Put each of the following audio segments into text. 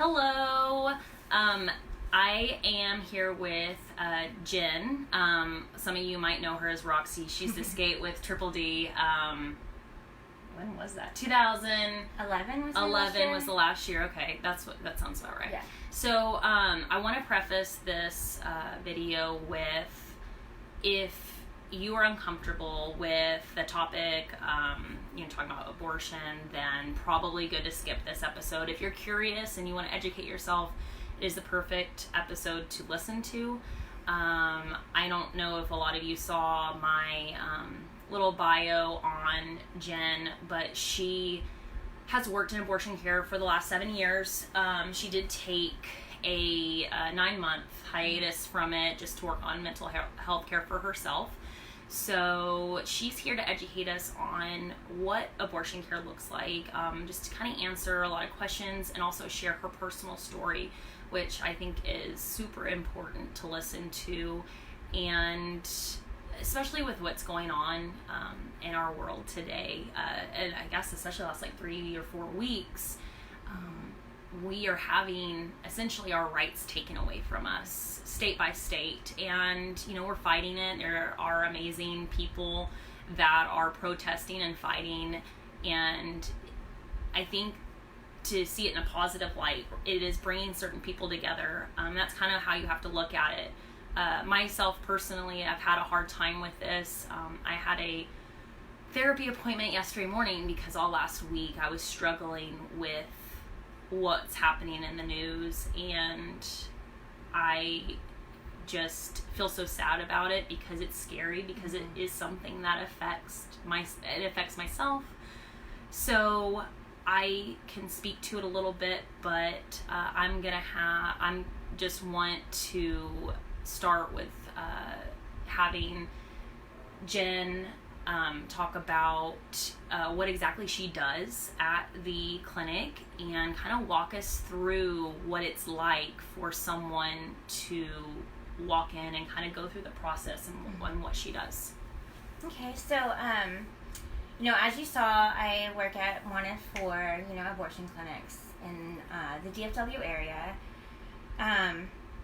Hello. I am here with Jen. Some of you might know her as Roxy. She used to skate with Triple D. When was that? 2011 was 11 was the last year. Okay, that sounds about right. Yeah. So I want to preface this video with, if you are uncomfortable with the topic, talking about abortion, then probably good to skip this episode. If you're curious and you want to educate yourself, it is the perfect episode to listen to. I don't know if a lot of you saw my little bio on Jen, but she has worked in abortion care for the last 7 years. She did take a 9-month hiatus from it just to work on mental health care for herself. So she's here to educate us on what abortion care looks like, just to kind of answer a lot of questions and also share her personal story, which I think is super important to listen to, and especially with what's going on in our world today, and I guess especially the last 3 or 4 weeks, we are having essentially our rights taken away from us state by state, and we're fighting it. There are amazing people that are protesting and fighting, and I think to see it in a positive light, it is bringing certain people together. That's kind of how you have to look at it. Myself personally, I've had a hard time with this. I had a therapy appointment yesterday morning because all last week I was struggling with what's happening in the news, and I just feel so sad about it because it's scary, because it is something that affects myself. So I can speak to it a little bit, but I just want to start with having Jen talk about what exactly she does at the clinic and kind of walk us through what it's like for someone to walk in and kind of go through the process and what she does. Okay, so as you saw, I work at one of 4 abortion clinics in the DFW area.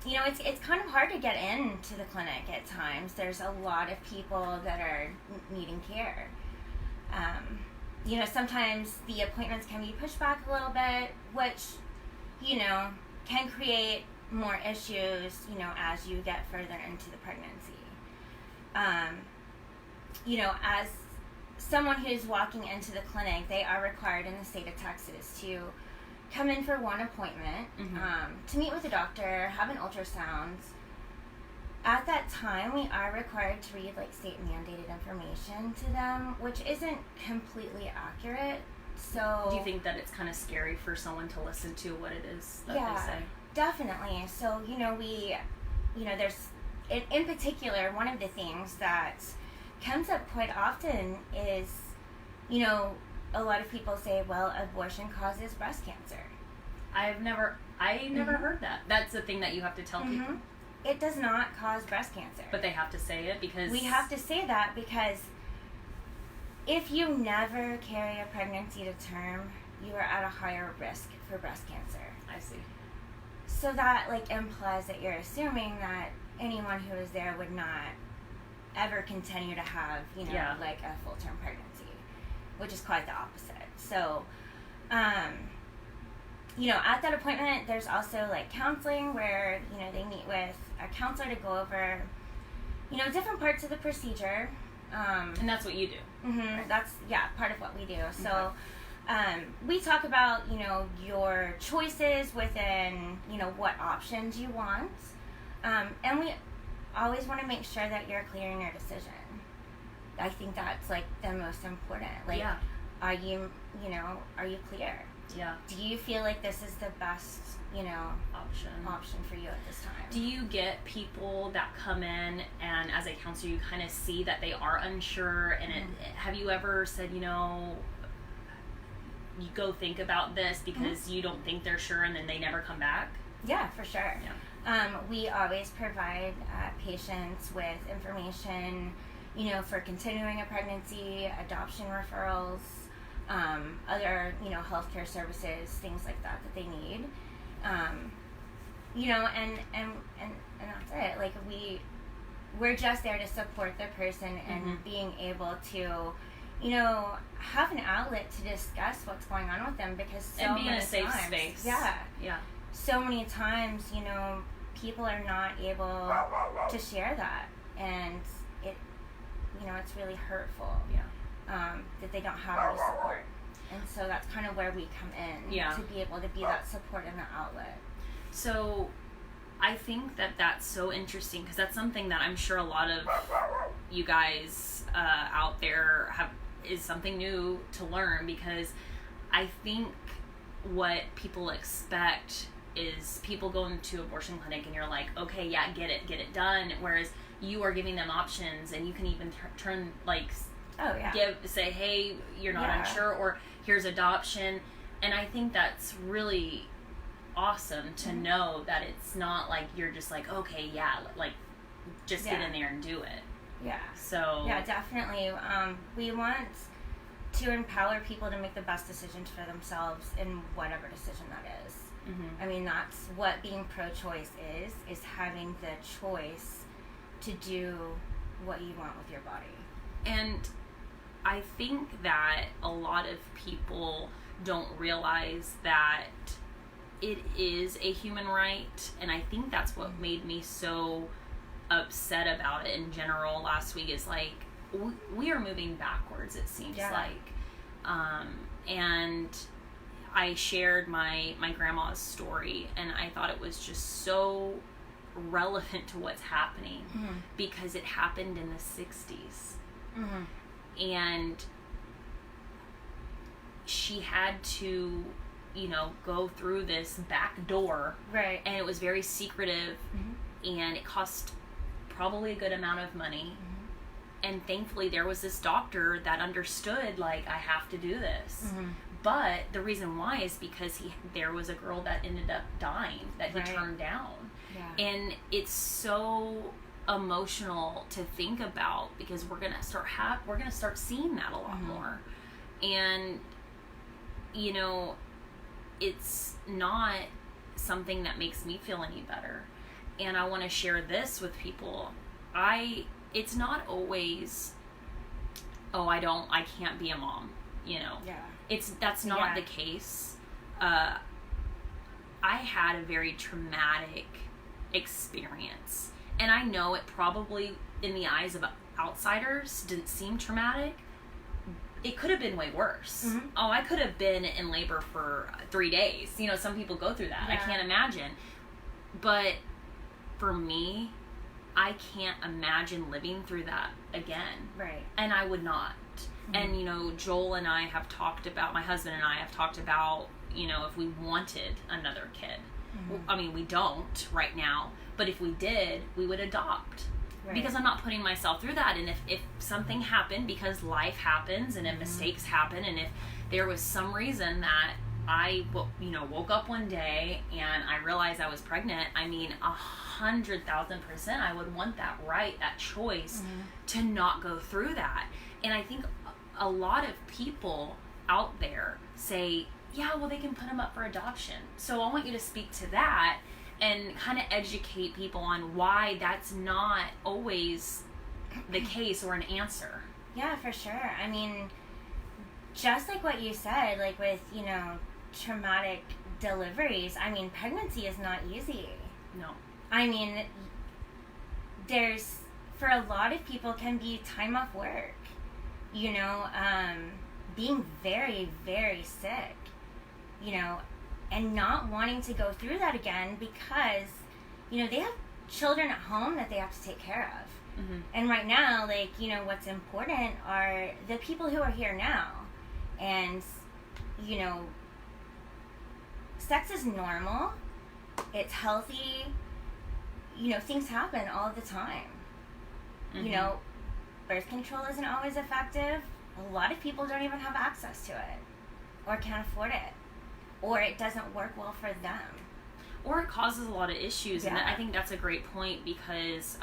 It's kind of hard to get into the clinic at times. There's a lot of people that are needing care. Sometimes the appointments can be pushed back a little bit, which, can create more issues, as you get further into the pregnancy. As someone who's walking into the clinic, they are required in the state of Texas to come in for one appointment, to meet with a doctor, have an ultrasound. At that time, we are required to read state mandated information to them, which isn't completely accurate. So, do you think that it's kind of scary for someone to listen to what it is that they say? Definitely. So, there's, in particular, one of the things that comes up quite often is, a lot of people say, well, abortion causes breast cancer. I never heard that. That's the thing that you have to tell people. It does not cause breast cancer. But they have to say it because... We have to say that because if you never carry a pregnancy to term, you are at a higher risk for breast cancer. I see. So that implies that you're assuming that anyone who is there would not ever continue to have, a full-term pregnancy, which is quite the opposite. So, at that appointment, there's also counseling where, they meet with a counselor to go over, different parts of the procedure. And that's what you do. Right? That's, part of what we do. So, we talk about, your choices within, what options you want. And we always want to make sure that you're clear in your decision. I think that's the most important. Are you clear? Yeah. Do you feel like this is the best, option for you at this time? Do you get people that come in and as a counselor you kind of see that they are unsure, and have you ever said, you go think about this because you don't think they're sure, and then they never come back? Yeah, for sure. Yeah. We always provide patients with information, for continuing a pregnancy, adoption referrals, other, healthcare services, things like that they need. You know, and that's it. Like, we're just there to support the person and being able to, you know, have an outlet to discuss what's going on with them, because so and be many in a safe times, space. Yeah. So many times, you know, people are not able to share that, and it, you know, it's really hurtful. That they don't have any support, and so that's kind of where we come in. To be able to be that support and the outlet. So I think that that's so interesting, because that's something that I'm sure a lot of you guys out there is something new to learn, because I think what people expect is people go into abortion clinic and you're like, okay, yeah, get it done, whereas you are giving them options, and you can even turn like say, hey, you're not unsure, or here's adoption. And I think that's really awesome to know that it's not like you're just like, okay, like just get in there and do it. So definitely. We want to empower people to make the best decisions for themselves in whatever decision that is. I mean, that's what being pro-choice is having the choice to do what you want with your body. And I think that a lot of people don't realize that it is a human right, and I think that's what made me so upset about it in general last week, is like we are moving backwards, it seems like. And I shared my grandma's story, and I thought it was just so relevant to what's happening, because it happened in the 60s. And she had to, you know, go through this back door, and it was very secretive, and it cost probably a good amount of money. And thankfully there was this doctor that understood, like, I have to do this. But the reason why is because there was a girl that ended up dying that he turned down. And it's so emotional to think about, because we're gonna start seeing that a lot more. And you know, it's not something that makes me feel any better. And I want to share this with people. It's not always, I can't be a mom, you know. That's not the case. I had a very traumatic experience, and I know it probably in the eyes of outsiders didn't seem traumatic. It could have been way worse. I could have been in labor for 3 days. You know, some people go through that. I can't imagine. But for me, I can't imagine living through that again. And I would not. And, you know, Joel and I have talked about, my husband and I have talked about, you know, if we wanted another kid. I mean, we don't right now, but if we did, we would adopt. Because I'm not putting myself through that. And if something happened, because life happens, and if mistakes happen, and if there was some reason that I, you know, woke up one day and I realized I was pregnant, I mean, 100,000% I would want that right, that choice to not go through that. And I think a lot of people out there say, yeah, well, they can put them up for adoption. So I want you to speak to that and kind of educate people on why that's not always the case or an answer. Yeah, for sure. I mean, just like what you said, like with, you know, traumatic deliveries, I mean, pregnancy is not easy. No. I mean, for a lot of people, can be time off work. You know, being very, very sick, you know, and not wanting to go through that again, because, you know, they have children at home that they have to take care of. And right now, like, you know, what's important are the people who are here now. And, you know, sex is normal. It's healthy. You know, things happen all the time. You know, birth control isn't always effective. A lot of people don't even have access to it, or can't afford it, or it doesn't work well for them, or it causes a lot of issues. And I think that's a great point, because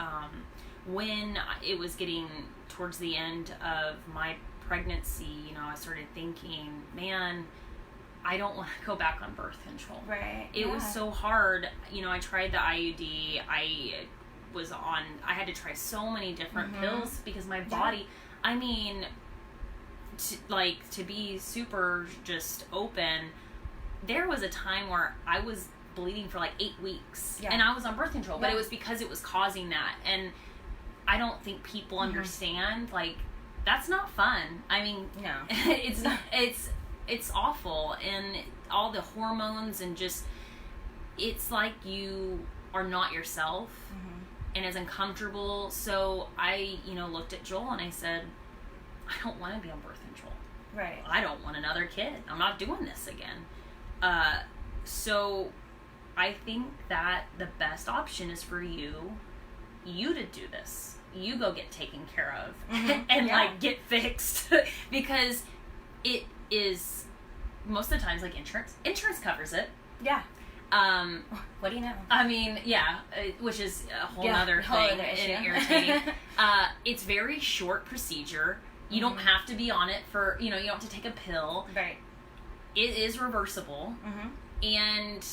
when it was getting towards the end of my pregnancy, you know, I started thinking, man, I don't want to go back on birth control. Right. It was so hard. I tried the IUD. I had to try so many different pills because my body, I mean, to be super just open, there was a time where I was bleeding for like 8 weeks and I was on birth control, but it was because it was causing that. And I don't think people understand, like, that's not fun. I mean, no, it's not, it's awful, and all the hormones, and just, it's like you are not yourself and is uncomfortable. So I, looked at Joel and I said, I don't want to be on birth control. Right. I don't want another kid. I'm not doing this again. So I think that the best option is for you to do this. You go get taken care of and like get fixed because it is most of the times like insurance covers it. Yeah. What do you know? I mean, yeah, which is a whole other thing and irritating. It's very short procedure. You don't have to be on it for, you don't have to take a pill. Right. It is reversible. And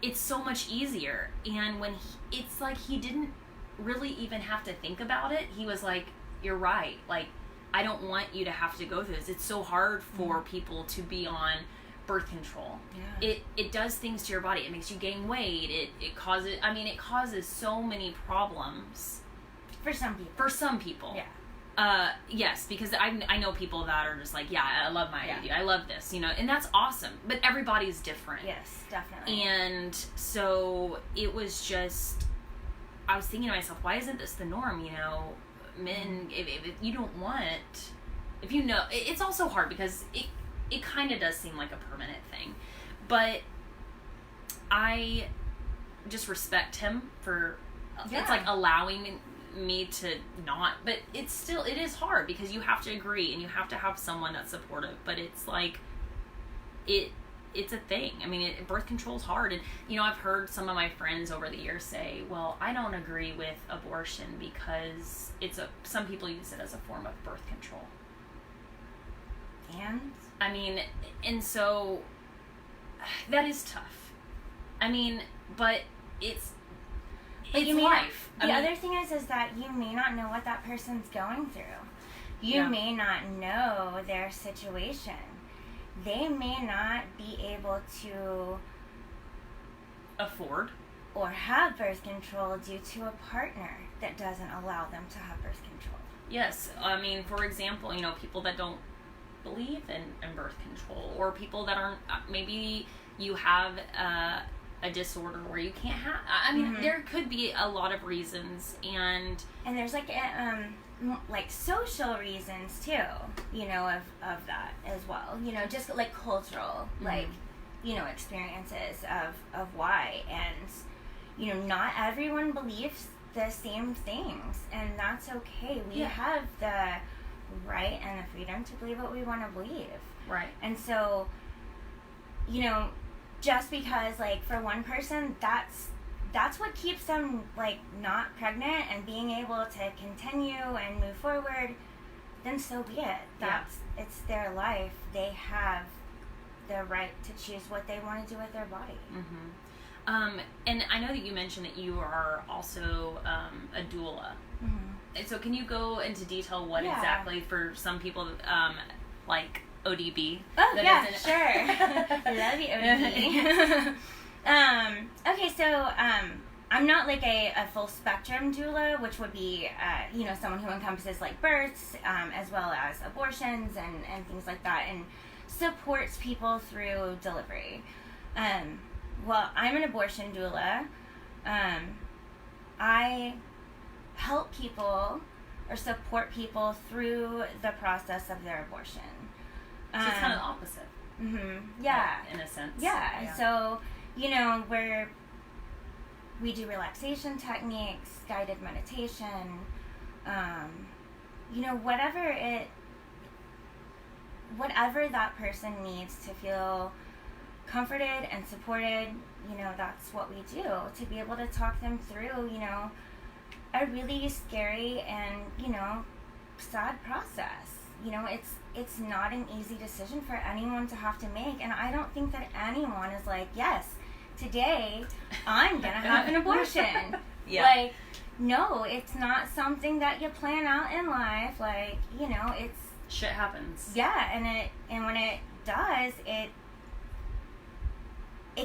it's so much easier. And when it's like he didn't really even have to think about it. He was like, you're right. Like, I don't want you to have to go through this. It's so hard for people to be on birth control. Yeah. It does things to your body. It makes you gain weight. It causes so many problems. For some people. For some people. Yeah. Yes, because I know people that are just like, yeah, I love my IUD. I love this, and that's awesome. But everybody's different. Yes, definitely. And so it was just, I was thinking to myself, why isn't this the norm? Men, if you don't want, it's also hard because it kind of does seem like a permanent thing. But I just respect him for, it's like allowing me to not, but it is hard because you have to agree and you have to have someone that's supportive. But it's like, it's a thing. I mean, birth control is hard. And, I've heard some of my friends over the years say, well, I don't agree with abortion because some people use it as a form of birth control. And? I mean, and so that is tough. I mean, but it's life. The other thing is that you may not know what that person's going through. You may not know their situation. They may not be able to afford or have birth control due to a partner that doesn't allow them to have birth control. Yes. I mean, for example, people that don't believe in birth control, or people that aren't, maybe you have a disorder where you can't have, I mean, there could be a lot of reasons, and there's like social reasons too, of that as well, just like cultural, like, experiences of why, and, not everyone believes the same things, and that's okay. We have the right and the freedom to believe what we want to believe. Right. And so, just because, like, for one person, that's what keeps them, like, not pregnant and being able to continue and move forward, then so be it. It's their life. They have the right to choose what they want to do with their body. And I know that you mentioned that you are also a doula. So can you go into detail what exactly, for some people, like ODB? Oh, yeah, sure. I love the ODB. Okay, so I'm not like a full spectrum doula, which would be, someone who encompasses like births, as well as abortions and things like that, and supports people through delivery. Well, I'm an abortion doula. I help people or support people through the process of their abortion. So it's kind of the opposite. Yeah. In a sense. Yeah. So, we do relaxation techniques, guided meditation, whatever that person needs to feel comforted and supported, that's what we do, to be able to talk them through, a really scary and, sad process. it's not an easy decision for anyone to have to make, and I don't think that anyone is like, yes, today I'm gonna have an abortion. Yeah. Like, no, it's not something that you plan out in life. Like, it's shit happens. Yeah, and when it does, it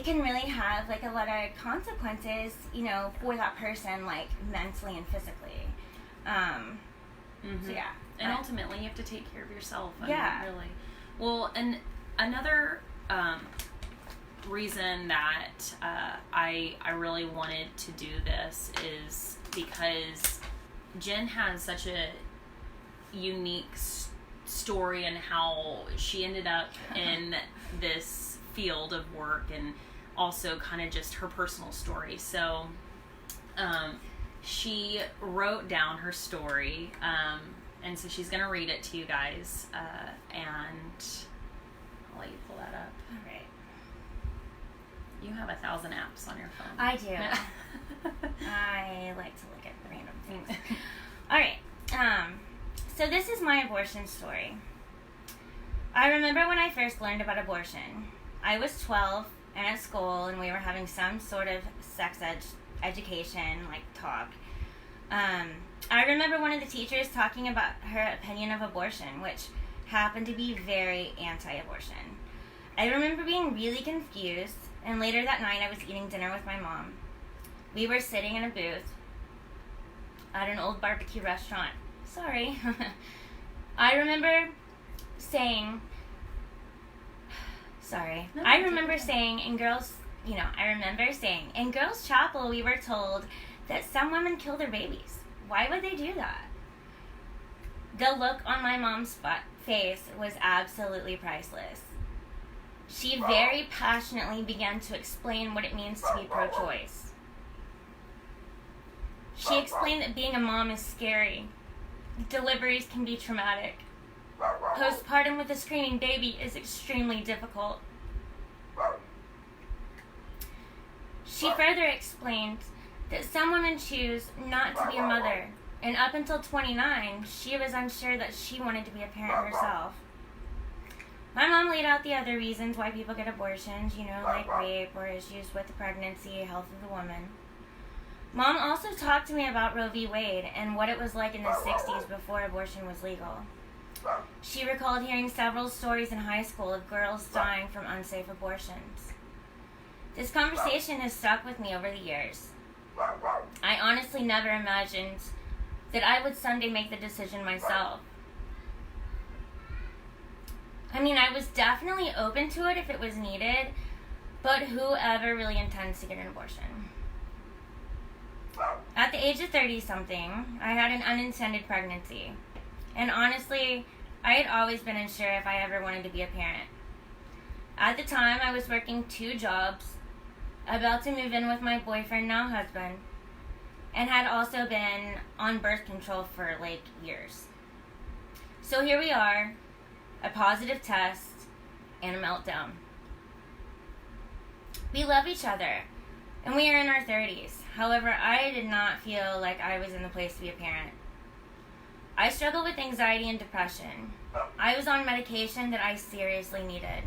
can really have like a lot of consequences, for that person, like mentally and physically. So yeah. And ultimately, you have to take care of yourself. I mean, really. Well, and another reason that I really wanted to do this is because Jen has such a unique story in how she ended up in this field of work, and also kind of just her personal story. So she wrote down her story, and so she's going to read it to you guys, and I'll let you pull that up. All right. You have 1,000 apps on your phone. I do. I like to look at random things. All right. So this is my abortion story. I remember when I first learned about abortion. I was 12 and at school, and we were having some sort of sex education, like, talk. I remember one of the teachers talking about her opinion of abortion, which happened to be very anti-abortion. I remember being really confused, and later that night I was eating dinner with my mom. We were sitting in a booth at an old barbecue restaurant. Sorry. I remember saying, in girls' chapel we were told that some women kill their babies. Why would they do that? The look on my mom's face was absolutely priceless. She very passionately began to explain what it means to be pro-choice. She explained that being a mom is scary. Deliveries can be traumatic. Postpartum with a screaming baby is extremely difficult. She further explained that some women choose not to be a mother, and up until 29, she was unsure that she wanted to be a parent herself. My mom laid out the other reasons why people get abortions, like rape or issues with the pregnancy, health of the woman. Mom also talked to me about Roe v. Wade and what it was like in the 60s before abortion was legal. She recalled hearing several stories in high school of girls dying from unsafe abortions. This conversation has stuck with me over the years. I honestly never imagined that I would someday make the decision myself. I mean, I was definitely open to it if it was needed, but whoever really intends to get an abortion? At the age of 30-something, I had an unintended pregnancy. And honestly, I had always been unsure if I ever wanted to be a parent. At the time, I was working 2 jobs, about to move in with my boyfriend, now husband, and had also been on birth control for, years. So here we are, a positive test, and a meltdown. We love each other, and we are in our 30s. However, I did not feel like I was in the place to be a parent. I struggled with anxiety and depression. I was on medication that I seriously needed.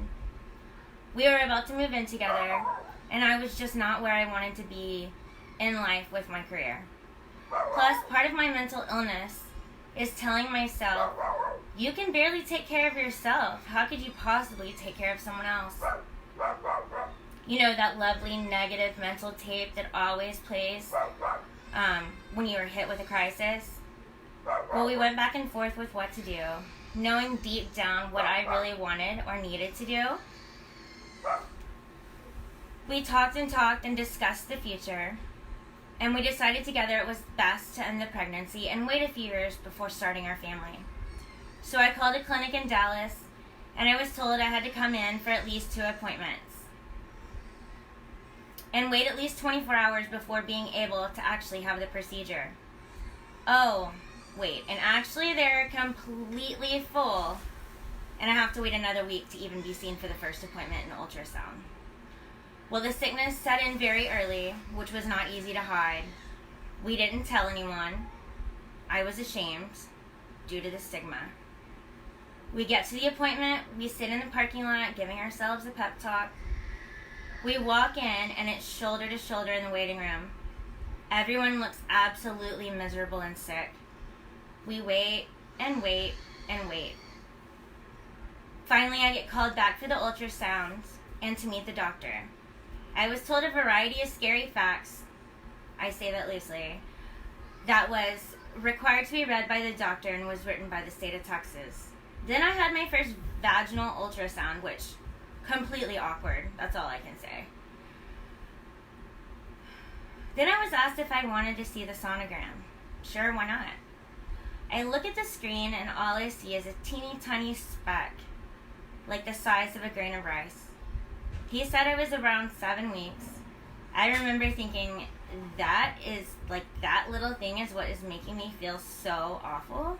We were about to move in together, and I was just not where I wanted to be in life with my career. Plus, part of my mental illness is telling myself, you can barely take care of yourself. How could you possibly take care of someone else? That lovely negative mental tape that always plays when you are hit with a crisis? Well, we went back and forth with what to do, knowing deep down what I really wanted or needed to do. We talked and discussed the future, and we decided together it was best to end the pregnancy and wait a few years before starting our family. So I called a clinic in Dallas, and I was told I had to come in for at least 2 appointments and wait at least 24 hours before being able to actually have the procedure. Oh, wait, and actually they're completely full, and I have to wait another week to even be seen for the first appointment and ultrasound. Well, the sickness set in very early, which was not easy to hide. We didn't tell anyone. I was ashamed due to the stigma. We get to the appointment, we sit in the parking lot giving ourselves a pep talk. We walk in and it's shoulder to shoulder in the waiting room. Everyone looks absolutely miserable and sick. We wait and wait and wait. Finally, I get called back for the ultrasounds and to meet the doctor. I was told a variety of scary facts, I say that loosely, that was required to be read by the doctor and was written by the state of Texas. Then I had my first vaginal ultrasound, which completely awkward. That's all I can say. Then I was asked if I wanted to see the sonogram. Sure, why not? I look at the screen and all I see is a teeny tiny speck, like the size of a grain of rice. He said I was around 7 weeks. I remember thinking, that little thing is what is making me feel so awful.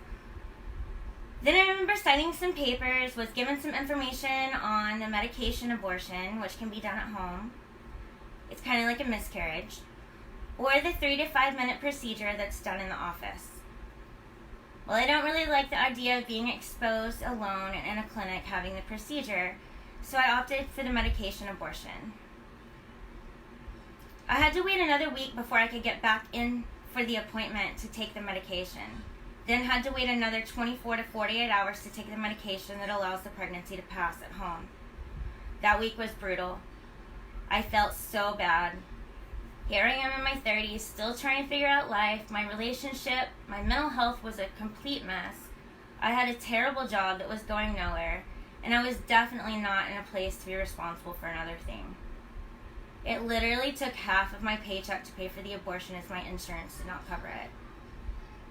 Then I remember signing some papers, was given some information on the medication abortion, which can be done at home. It's kind of like a miscarriage. Or the 3 to 5 minute procedure that's done in the office. Well, I don't really like the idea of being exposed alone in a clinic having the procedure, so I opted for the medication abortion. I had to wait another week before I could get back in for the appointment to take the medication. Then had to wait another 24 to 48 hours to take the medication that allows the pregnancy to pass at home. That week was brutal. I felt so bad. Here I am in my 30s, still trying to figure out life. My relationship, my mental health was a complete mess. I had a terrible job that was going nowhere, and I was definitely not in a place to be responsible for another thing. It literally took half of my paycheck to pay for the abortion as my insurance did not cover it.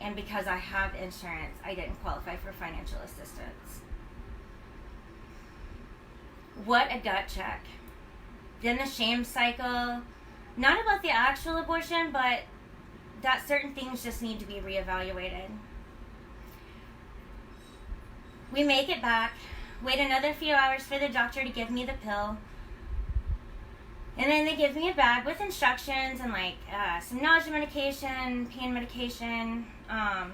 And because I have insurance, I didn't qualify for financial assistance. What a gut check. Then the shame cycle. Not about the actual abortion, but that certain things just need to be reevaluated. We make it back, wait another few hours for the doctor to give me the pill, and then they give me a bag with instructions and some nausea medication, pain medication, and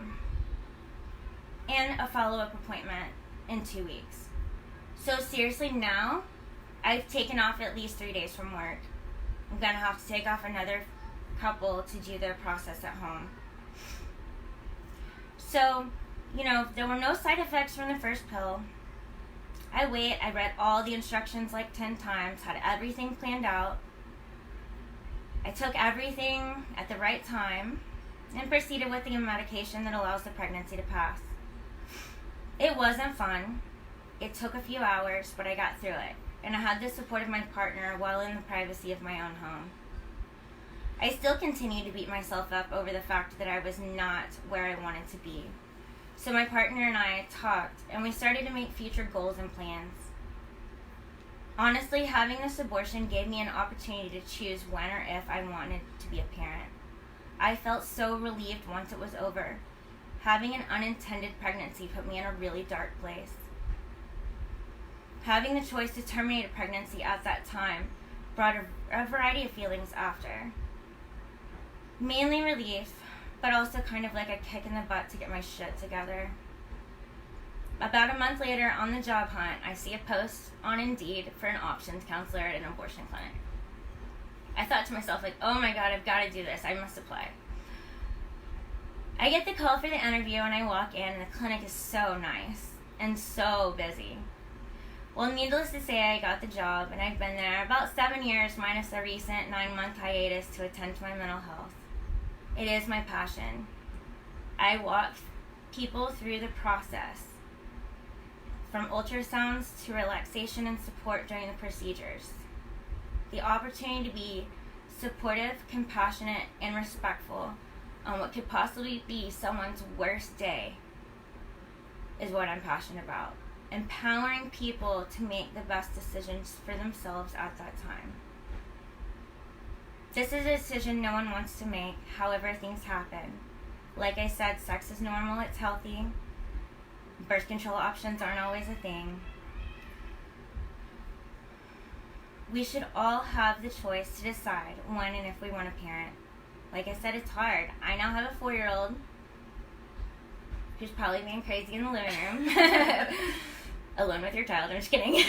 a follow-up appointment in 2 weeks. So seriously, now I've taken off at least 3 days from work. I'm going to have to take off another couple to do the process at home. So, there were no side effects from the first pill. I read all the instructions 10 times, had everything planned out. I took everything at the right time and proceeded with the medication that allows the pregnancy to pass. It wasn't fun. It took a few hours, but I got through it. And I had the support of my partner while in the privacy of my own home. I still continue to beat myself up over the fact that I was not where I wanted to be. So my partner and I talked, and we started to make future goals and plans. Honestly, having this abortion gave me an opportunity to choose when or if I wanted to be a parent. I felt so relieved once it was over. Having an unintended pregnancy put me in a really dark place. Having the choice to terminate a pregnancy at that time brought a variety of feelings after. Mainly relief, but also kind of like a kick in the butt to get my shit together. About a month later, on the job hunt, I see a post on Indeed for an options counselor at an abortion clinic. I thought to myself, oh my god, I've got to do this. I must apply. I get the call for the interview and I walk in, and the clinic is so nice and so busy. Well, needless to say, I got the job, and I've been there about 7 years, minus a recent 9-month hiatus to attend to my mental health. It is my passion. I walk people through the process, from ultrasounds to relaxation and support during the procedures. The opportunity to be supportive, compassionate, and respectful on what could possibly be someone's worst day is what I'm passionate about. Empowering people to make the best decisions for themselves at that time. This is a decision no one wants to make, however things happen. Like I said, sex is normal, it's healthy. Birth control options aren't always a thing. We should all have the choice to decide when and if we want to parent. Like I said, it's hard. I now have a 4-year-old who's probably being crazy in the living room, alone with your child. I'm just kidding.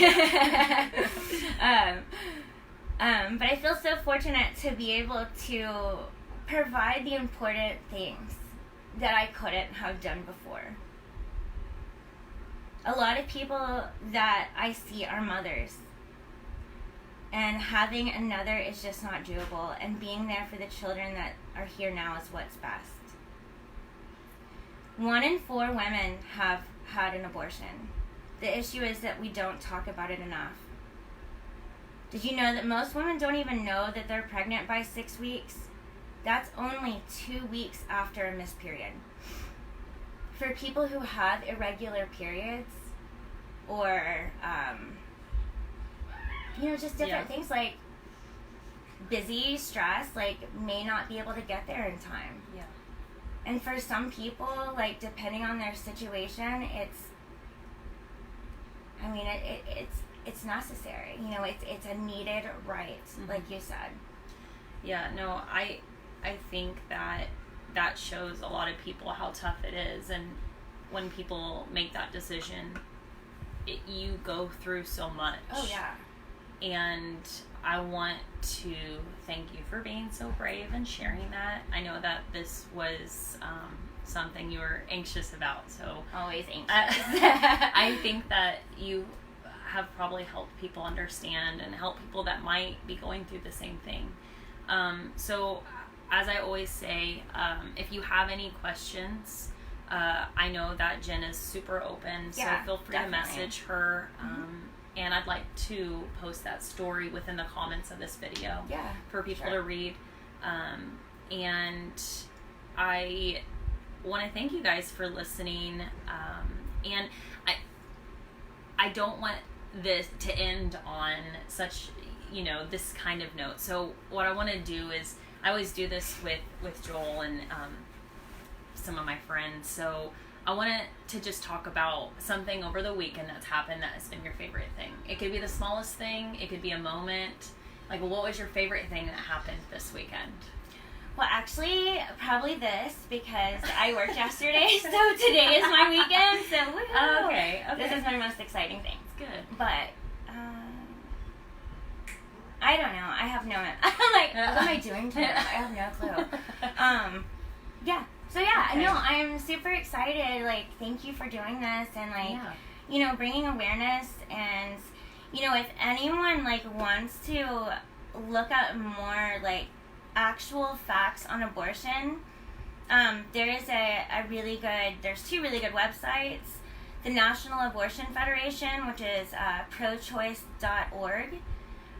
But I feel so fortunate to be able to provide the important things that I couldn't have done before. A lot of people that I see are mothers, and having another is just not doable, and being there for the children that are here now is what's best. 1 in 4 women have had an abortion. The issue is that we don't talk about it enough. Did you know that most women don't even know that they're pregnant by 6 weeks? That's only 2 weeks after a missed period. For people who have irregular periods, or just different things like busy, stress, like may not be able to get there in time. Yeah. And for some people, like depending on their situation, it's necessary. It's a needed right, like you said. Yeah, no, I think that shows a lot of people how tough it is, and when people make that decision, you go through so much. Oh, yeah. And I want to thank you for being so brave and sharing that. I know that this was something you were anxious about, so... Always anxious. I think that you have probably helped people understand and help people that might be going through the same thing. So, as I always say, if you have any questions... I know that Jen is super open, so feel free to message her. And I'd like to post that story within the comments of this video for people to read. And I want to thank you guys for listening. And I don't want this to end on such, this kind of note. So what I want to do is, I always do this with Joel and some of my friends. So I wanted to just talk about something over the weekend that's happened that has been your favorite thing. It could be the smallest thing. It could be a moment. Like, what was your favorite thing that happened this weekend? Well, actually, probably this, because I worked yesterday, so today is my weekend, so woohoo! Oh, okay. This is my most exciting thing. Good. But, I don't know. I have no... I'm like, what am I doing today? I have no clue. Yeah. So I'm super excited. Like, thank you for doing this, and bringing awareness. And if anyone wants to look at more actual facts on abortion, there is there's 2 really good websites. The National Abortion Federation, which is prochoice.org,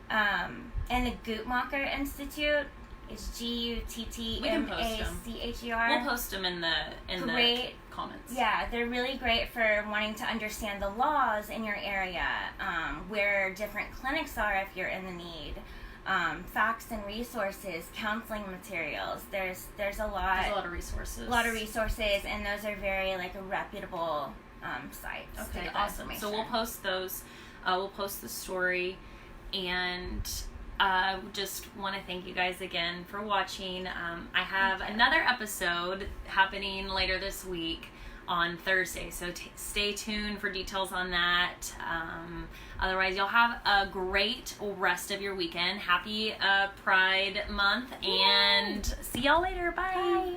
and the Guttmacher Institute. It's Guttmacher. We'll post them in the comments. Yeah, they're really great for wanting to understand the laws in your area, where different clinics are if you're in the need, facts and resources, counseling materials. There's a lot. There's a lot of resources. And those are very reputable sites. Okay, awesome. So we'll post those. We'll post the story, and. Just want to thank you guys again for watching. I have another episode happening later this week on Thursday, so stay tuned for details on that. Otherwise, you'll have a great rest of your weekend. Happy Pride Month, and see y'all later. Bye.